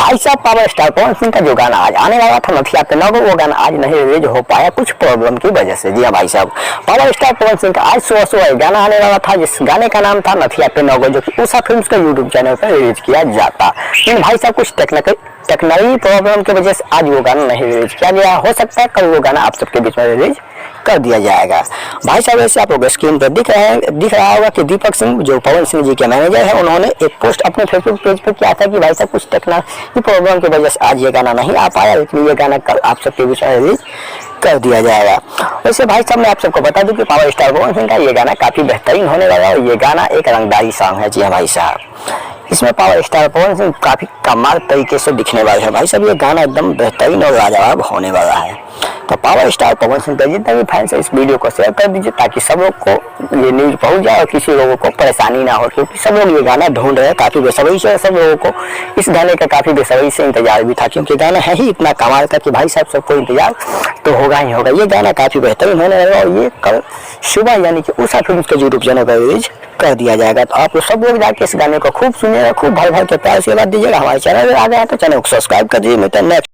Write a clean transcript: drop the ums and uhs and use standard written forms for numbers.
भाई साहब power star Pawan Singh का जो गाना आज आने वाला था नथिया पे नगो, वो गाना आज नहीं रिलीज हो पाया कुछ प्रॉब्लम की वजह से। जी हाँ भाई साहब, पावर स्टार पवन सिंह का आज सुबह सुबह गाना आने वाला था जिस गाने का नाम था नथिया पे नगो, जो कि उषा फिल्म्स के यूट्यूब चैनल पर रिलीज किया जाता। लेकिन भाई साहब कुछ टेक्निकली प्रॉब्लम की वजह से आज वो गाना नहीं रिलीज किया गया। हो सकता है कल वो गाना आप सबके बीच में रिलीज कर दिया जाएगा। भाई साहब ऐसे आप लोग स्क्रीन पर दिख रहा होगा कि दीपक सिंह जो पवन सिंह जी के मैनेजर है, उन्होंने एक पोस्ट अपने फेसबुक पेज पर किया था कि भाई साहब कुछ टेक्निकल प्रॉब्लम की वजह से आज ये गाना नहीं आ पाया, लेकिन ये गाना कल आप सबके बीच में रिलीज कर दिया जाएगा। वैसे भाई साहब मैं आप सबको बता दूं कि पावर स्टार पवन सिंह का ये गाना काफी बेहतरीन होने वाला है। ये गाना एक रंगदारी सॉन्ग है। जी हाँ भाई साहब, इसमें पावर स्टार पवन सिंह काफी कमाल तरीके से दिखने वाले हैं। भाई साहब ये गाना एकदम बेहतरीन और लाजवाब होने वाला है। तो पावर स्टार पवन सिंह के जितने भी फैंस हैं इस वीडियो को शेयर कर दीजिए ताकि सब लोग को ये न्यूज पहुंच जाए और किसी लोगों को परेशानी ना हो, क्योंकि सब लोग ये गाना ढूंढ रहे हैं काफी बेसब्री से। सब लोगों को इस गाने का काफी बेसब्री से इंतजार भी था, क्योंकि गाना है ही इतना कमाल का कि भाई साहब सबको इंतजार तो होगा ही होगा। ये गाना काफी बेहतरीन होने वाला और ये कल सुबह यानी कि उषा फिल्म्स के यूट्यूब चैनल पर रिलीज कर दिया जाएगा। तो आप लोग सब लोग जाके इस गाने को खूब सुनिएगा, खूब भाई भाई के प्यार से बात दीजिएगा। हमारे चैनल में आ गए हैं तो चैनल को सब्सक्राइब कर दीजिए। मिलते हैं नेक्स्ट